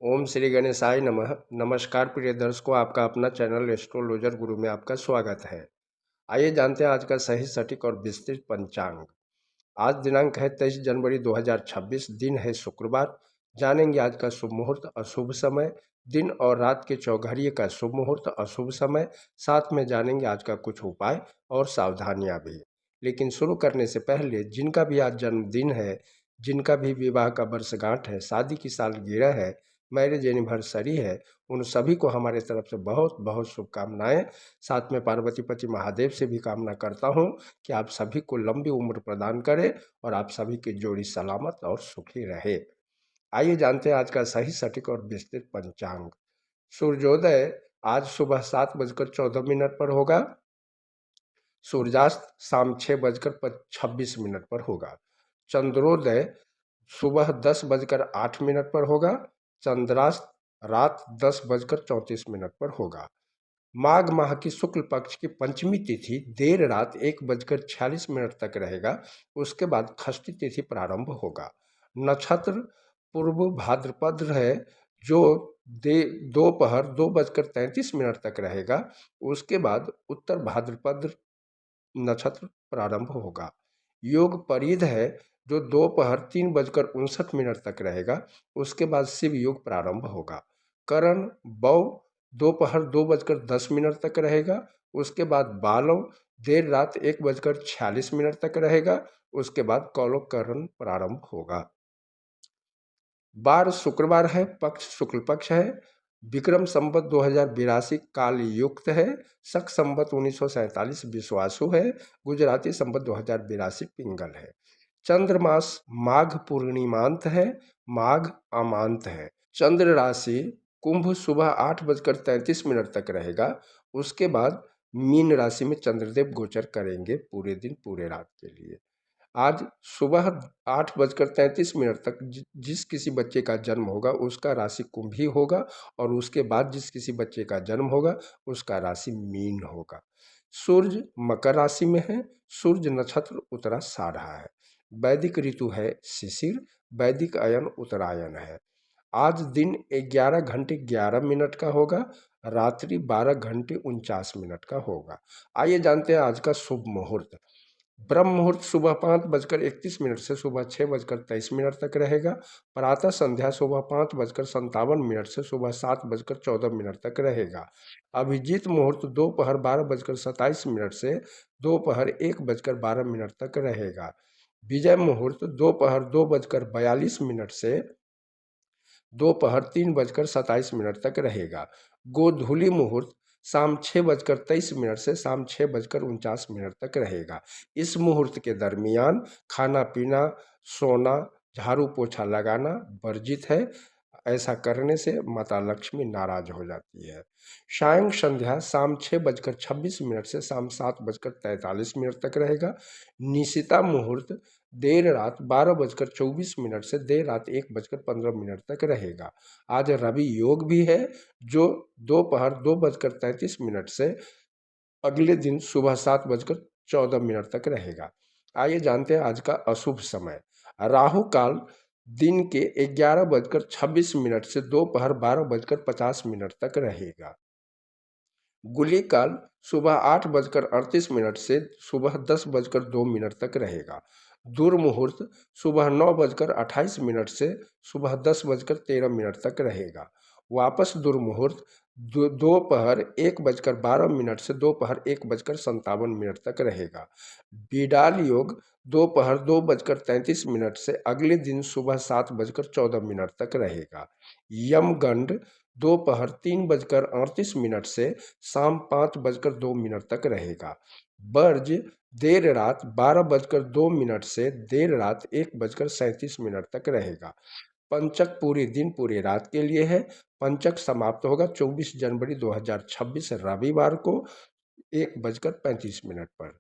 ओम श्री गणेशाय नमः। नमस्कार प्रिय दर्शकों, आपका अपना चैनल एस्ट्रोलॉजर गुरु में आपका स्वागत है। आइए जानते हैं आज का सही सटीक और विस्तृत पंचांग। आज दिनांक है 23 जनवरी 2026, दिन है शुक्रवार। जानेंगे आज का शुभ मुहूर्त, अशुभ समय, दिन और रात के चौघड़िए का शुभ मुहूर्त, अशुभ समय। साथ में जानेंगे आज का कुछ उपाय और सावधानियां भी। लेकिन शुरू करने से पहले जिनका भी आज जन्मदिन है, जिनका भी विवाह का वर्षगांठ है, शादी की सालगिरह है, मैरिज एनिवर्सरी है, उन सभी को हमारे तरफ से बहुत बहुत शुभकामनाएं। साथ में पार्वती पति महादेव से भी कामना करता हूं कि आप सभी को लंबी उम्र प्रदान करें और आप सभी की जोड़ी सलामत और सुखी रहे। आइए जानते हैं आज का सही सटीक और विस्तृत पंचांग। सूर्योदय आज सुबह 7:14 पर होगा। सूर्यास्त शाम 6:26 पर होगा। चंद्रोदय सुबह 10:08 पर होगा। चंद्रास्त रात 10:34 पर होगा। माघ माह की शुक्ल पक्ष की पंचमी तिथि देर रात 1:46 तक रहेगा। उसके बाद षष्ठी तिथि प्रारंभ होगा। नक्षत्र पूर्व भाद्रपद है, जो दोपहर 2:33 तक रहेगा। उसके बाद उत्तर भाद्रपद नक्षत्र प्रारंभ होगा। योग परिध है, जो दोपहर 3:59 तक रहेगा। उसके बाद शिव योग प्रारंभ होगा। करण बौ दोपहर 2:10 तक रहेगा। उसके बाद बालव देर रात 1:46 तक रहेगा। उसके बाद कौलव करण प्रारंभ होगा। वार शुक्रवार है, पक्ष शुक्ल पक्ष है। विक्रम संवत 2082 काल युक्त है। शक संवत 1947 विश्वासु है। गुजराती संवत 2082 पिंगल है। चंद्रमास माघ पूर्णिमांत है, माघ अमांत है। चंद्र राशि कुंभ सुबह 8:33 तक रहेगा। उसके बाद मीन राशि में चंद्रदेव गोचर करेंगे पूरे दिन पूरे रात के लिए। आज सुबह 8:33 तक जिस किसी बच्चे का जन्म होगा उसका राशि कुंभ ही होगा, और उसके बाद जिस किसी बच्चे का जन्म होगा उसका राशि मीन होगा। सूर्य मकर राशि में है। सूर्य नक्षत्र उत्तराषाढ़ा है। वैदिक ऋतु है शिशिर। वैदिक अयन उत्तरायण है। आज दिन 11:11 का होगा। रात्रि 12:49 का होगा। आइए जानते हैं आज का शुभ मुहूर्त। ब्रह्म मुहूर्त सुबह 5:31 से सुबह 6:23 तक रहेगा। प्रातः संध्या सुबह 5:57 से सुबह 7:14 तक रहेगा। अभिजीत मुहूर्त दोपहर 12:27 से दोपहर 1:12 तक रहेगा। विजय मुहूर्त दोपहर 2:42 से दोपहर 3:27 तक रहेगा। गोधूली मुहूर्त शाम 6:23 से शाम 6:49 तक रहेगा। इस मुहूर्त के दरमियान खाना पीना, सोना, झाड़ू पोछा लगाना वर्जित है। ऐसा करने से माता लक्ष्मी नाराज हो जाती है। सायं संध्या शाम 6:26 से शाम 7:43 तक रहेगा। निशिता मुहूर्त देर रात 12:24 से देर रात 1:15 तक रहेगा। आज रवि योग भी है, जो दोपहर 2:33 से अगले दिन सुबह 7:14 तक रहेगा। आइए जानते हैं आज का अशुभ समय। राहु काल दिन के 11:26 से दोपहर 12:50 तक रहेगा। गुली काल सुबह 8:38 से सुबह 10:02 तक रहेगा। दुर्मुहूर्त सुबह 9:28 से सुबह 10:13 तक रहेगा। वापस दुर्मुहूर्त दोपहर 1:12 से दोपहर 1:57 तक रहेगा। बिडाल योग दोपहर 2:33 से अगले दिन सुबह 7:14 तक रहेगा। यमगंड दोपहर 3:38 से शाम 5:02 तक रहेगा। वर्ज देर रात 12:02 से देर रात 1:37 तक रहेगा। पंचक पूरे दिन पूरे रात के लिए है। पंचक समाप्त होगा 24 जनवरी 2026 रविवार को 1:35 पर।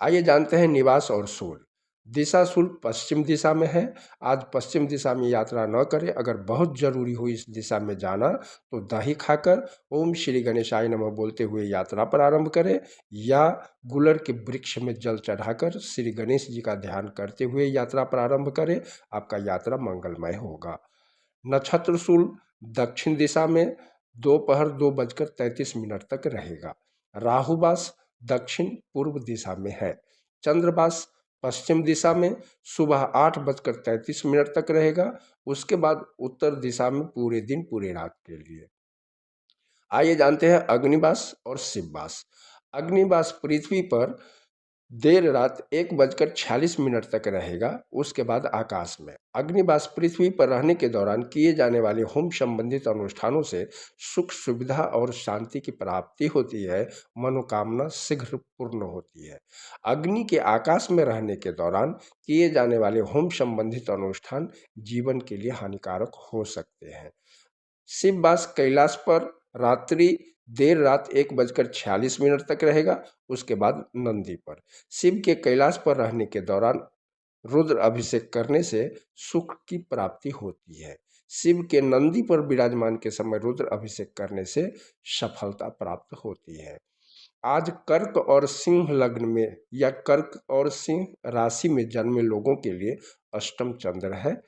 आइए जानते हैं निवास और शूल। दिशा शूल पश्चिम दिशा में है। आज पश्चिम दिशा में यात्रा न करें। अगर बहुत जरूरी हो इस दिशा में जाना तो दही खाकर ओम श्री गणेशाय नमः बोलते हुए यात्रा प्रारंभ करें, या गुलर के वृक्ष में जल चढ़ाकर श्री गणेश जी का ध्यान करते हुए यात्रा प्रारंभ करें। आपका यात्रा मंगलमय होगा। नक्षत्रशूल दक्षिण दिशा में दोपहर 2:33 तक रहेगा। राहुबास दक्षिण पूर्व दिशा में है। चंद्रबास पश्चिम दिशा में सुबह 8:33 तक रहेगा। उसके बाद उत्तर दिशा में पूरे दिन पूरे रात के लिए। आइए जानते हैं अग्निबास और शिवबास। अग्निबास पृथ्वी पर देर रात 1:46 तक रहेगा। उसके बाद आकाश में। अग्निबास पृथ्वी पर रहने के दौरान किए जाने वाले होम संबंधित अनुष्ठानों से सुख सुविधा और शांति की प्राप्ति होती है। मनोकामना शीघ्र पूर्ण होती है। अग्नि के आकाश में रहने के दौरान किए जाने वाले होम संबंधित अनुष्ठान जीवन के लिए हानिकारक हो सकते हैं। शिवबास कैलाश पर रात्रि देर रात 1:46 तक रहेगा। उसके बाद नंदी पर। शिव के कैलाश पर रहने के दौरान रुद्र अभिषेक करने से सुख की प्राप्ति होती है। शिव के नंदी पर विराजमान के समय रुद्र अभिषेक करने से सफलता प्राप्त होती है। आज कर्क और सिंह लग्न में या कर्क और सिंह राशि में जन्मे लोगों के लिए अष्टम चंद्र है।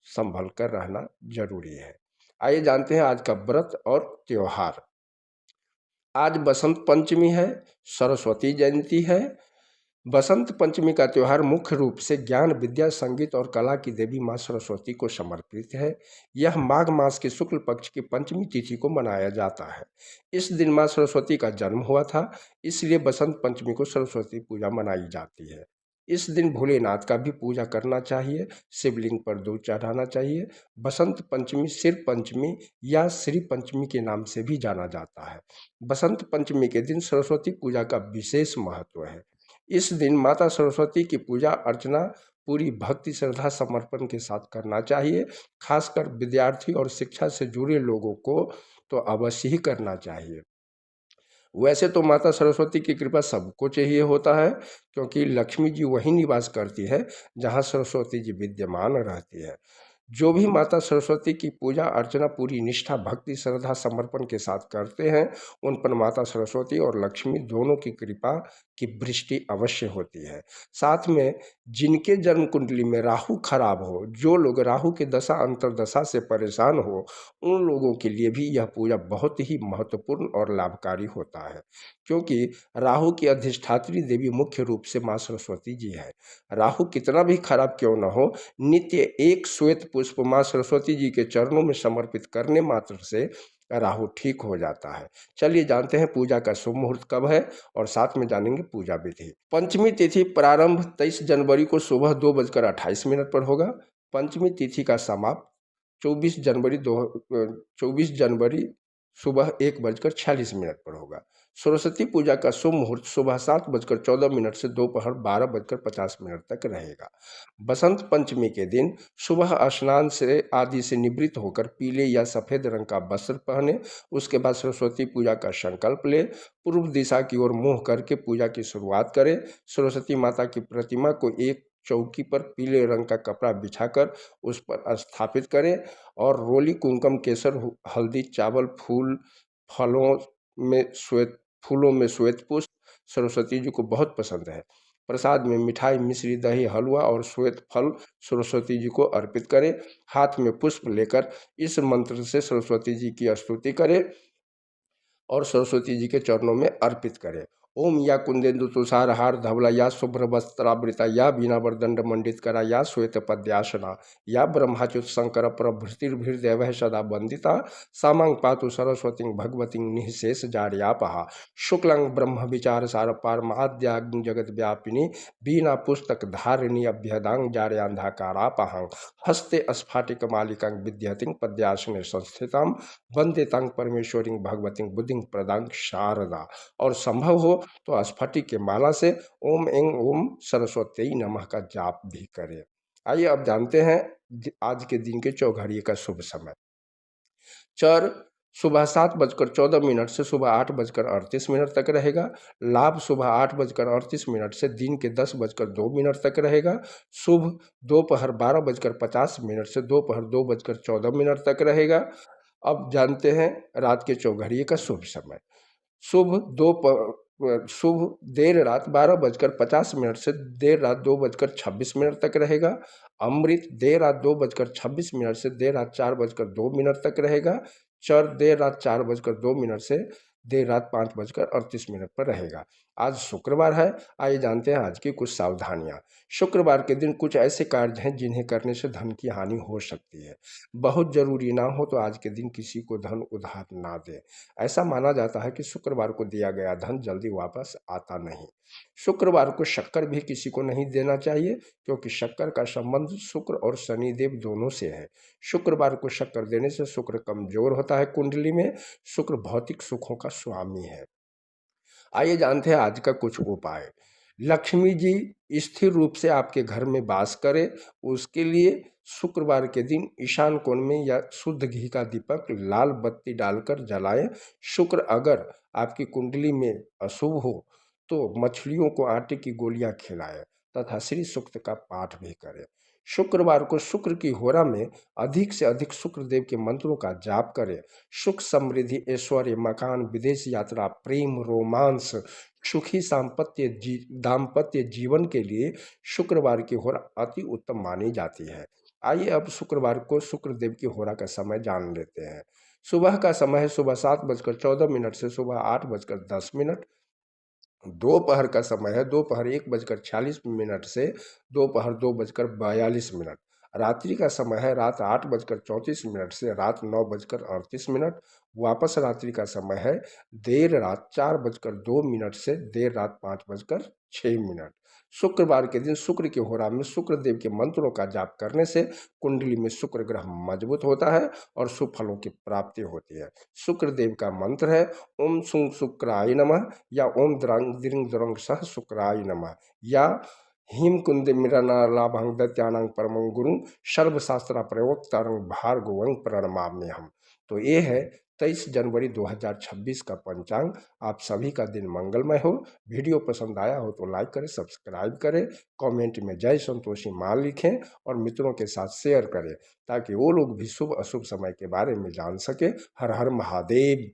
संभल कर रहना जरूरी है। आइए जानते हैं आज का व्रत और त्योहार। आज बसंत पंचमी है। सरस्वती जयंती है। बसंत पंचमी का त्यौहार मुख्य रूप से ज्ञान विद्या संगीत और कला की देवी माँ सरस्वती को समर्पित है। यह माघ मास के शुक्ल पक्ष की पंचमी तिथि को मनाया जाता है। इस दिन माँ सरस्वती का जन्म हुआ था, इसलिए बसंत पंचमी को सरस्वती पूजा मनाई जाती है। इस दिन भोलेनाथ का भी पूजा करना चाहिए। शिवलिंग पर दूध चढ़ाना चाहिए। बसंत पंचमी सिर पंचमी या श्री पंचमी के नाम से भी जाना जाता है। बसंत पंचमी के दिन सरस्वती पूजा का विशेष महत्व है। इस दिन माता सरस्वती की पूजा अर्चना पूरी भक्ति श्रद्धा समर्पण के साथ करना चाहिए। खासकर विद्यार्थी और शिक्षा से जुड़े लोगों को तो अवश्य ही करना चाहिए। वैसे तो माता सरस्वती की कृपा सबको चाहिए होता है, क्योंकि लक्ष्मी जी वहीं निवास करती है जहाँ सरस्वती जी विद्यमान रहती है। जो भी माता सरस्वती की पूजा अर्चना पूरी निष्ठा भक्ति श्रद्धा समर्पण के साथ करते हैं, उन पर माता सरस्वती और लक्ष्मी दोनों की कृपा की वृष्टि अवश्य होती है। साथ में जिनके जन्म कुंडली में राहु खराब हो, जो लोग राहु के दशा अंतरदशा से परेशान हो, उन लोगों के लिए भी यह पूजा बहुत ही महत्वपूर्ण और लाभकारी होता है, क्योंकि राहु की अधिष्ठात्री देवी मुख्य रूप से माँ सरस्वती जी है। राहु कितना भी खराब क्यों न हो, नित्य एक श्वेत पुष्प माँ सरस्वती जी के चरणों में समर्पित करने मात्र से राहु ठीक हो जाता है। चलिए जानते हैं पूजा का शुभ मुहूर्त कब है और साथ में जानेंगे पूजा विधि। पंचमी तिथि प्रारंभ 23 जनवरी को सुबह 2:28 पर होगा। पंचमी तिथि का समाप्त 24 जनवरी सुबह 1:46 पर होगा। सरस्वती पूजा का शुभ मुहूर्त सुबह 7:14 से दोपहर 12:50 तक रहेगा। बसंत पंचमी के दिन सुबह स्नान से आदि से निवृत्त होकर पीले या सफ़ेद रंग का वस्त्र पहने। उसके बाद सरस्वती पूजा का संकल्प ले पूर्व दिशा की ओर मुँह करके पूजा की शुरुआत करें। सरस्वती माता की प्रतिमा को एक चौकी पर पीले रंग का कपड़ा बिछाकर उस पर स्थापित करें और रोली कुमकुम केसर हल्दी चावल फूल फलों में श्वेत पुष्प सरस्वती जी को बहुत पसंद है। प्रसाद में मिठाई मिश्री दही हलवा और श्वेत फल सरस्वती जी को अर्पित करें। हाथ में पुष्प लेकर इस मंत्र से सरस्वती जी की स्तुति करें और सरस्वती जी के चरणों में अर्पित करें। ओम या कुंदेन्दु तुषार हार धवला या शुभ्र वस्त्रावृता या बीना वरदंड मंडित करा या श्वेत पद्यासना या ब्रह्माच्युत शंकर प्रभृतिर्भिर्देव सदा वंदिता सामांग पातु सरस्वती भगवती निःशेष जार्यापहा शुक्लांग ब्रह्म विचार सार पारमाद्याग्नि जगत व्यापिनी बीना पुस्तक धारिणी अभ्यदांग जार्यांधाकारापहांग हस्ते स्फाटिक मालिकांग विद्यतिंग पद्यासने संस्थितां वंदे तांग परमेश्वरी भगवती बुद्धिं प्रदांग शारदा। और संभव हो तो स्फटिक के माला से ओम ऐं ओम सरस्वती नमः का जाप भी करें। आइए अब जानते हैं आज के दिन के चौघड़िए का शुभ समय। चर सुबह 7:14 से सुबह 8:38 तक रहेगा। लाभ सुबह 8:38 से दिन के 10:02 तक रहेगा। शुभ दोपहर 12:50 से दोपहर 2:14 तक रहेगा। अब जानते हैं रात के चौघड़िए का शुभ समय। शुभ शुभ देर रात 12:50 से देर रात 2:26 तक रहेगा। अमृत देर रात 2:26 से देर रात 4:02 तक रहेगा। चर देर रात 4:02 से देर रात 5:38 पर रहेगा। आज शुक्रवार है। आइए जानते हैं आज की कुछ सावधानियां। शुक्रवार के दिन कुछ ऐसे कार्य हैं जिन्हें करने से धन की हानि हो सकती है। बहुत जरूरी ना हो तो आज के दिन किसी को धन उधार ना दें। ऐसा माना जाता है कि शुक्रवार को दिया गया धन जल्दी वापस आता नहीं। शुक्रवार को शक्कर भी किसी को नहीं देना चाहिए, क्योंकि शक्कर का संबंध शुक्र और शनिदेव दोनों से है। शुक्रवार को शक्कर देने से शुक्र कमजोर होता है कुंडली में। शुक्र भौतिक सुखों का स्वामी है। आइए जानते हैं आज का कुछ उपाय। लक्ष्मी जी स्थिर रूप से आपके घर में वास करे, उसके लिए शुक्रवार के दिन ईशान कोण में या शुद्ध घी का दीपक लाल बत्ती डालकर जलाएं। शुक्र अगर आपकी कुंडली में अशुभ हो तो मछलियों को आटे की गोलियां खिलाएं तथा श्री सूक्त का पाठ भी करें। शुक्रवार को शुक्र की होरा में अधिक से अधिक शुक्रदेव के मंत्रों का जाप करें। सुख समृद्धि ऐश्वर्य मकान विदेश यात्रा प्रेम रोमांस सुखी दाम्पत्य जीवन के लिए शुक्रवार की होरा अति उत्तम मानी जाती है। आइए अब शुक्रवार को शुक्रदेव की होरा का समय जान लेते हैं। सुबह का समय है सुबह 7:14 से सुबह 8:10। दोपहर का समय है दोपहर 1:46 से दोपहर 2:42। रात्रि का समय है रात 8:34 से रात 9:38। वापस रात्रि का समय है देर रात 4:02 से देर रात 5:06। शुक्रवार के दिन शुक्र के होरा में शुक्रदेव के मंत्रों का जाप करने से कुंडली में शुक्र ग्रह मजबूत होता है और शुभ फलों की प्राप्ति होती है। शुक्रदेव का मंत्र है ओम सुं शुक्राय नमः या ओम द्रांग द्रिंग द्रंग सह शुक्राय नमः या हिम कुंद मिरनालाभं दैत्यानां परमं गुरुं सर्वशास्त्र प्रयोक्तारं भार्गवं प्रणमाम्य हम। तो ये है 23 जनवरी 2026 का पंचांग। आप सभी का दिन मंगलमय हो। वीडियो पसंद आया हो तो लाइक करें, सब्सक्राइब करें, कमेंट में जय संतोषी माँ लिखें और मित्रों के साथ शेयर करें ताकि वो लोग भी शुभ अशुभ समय के बारे में जान सके। हर हर महादेव।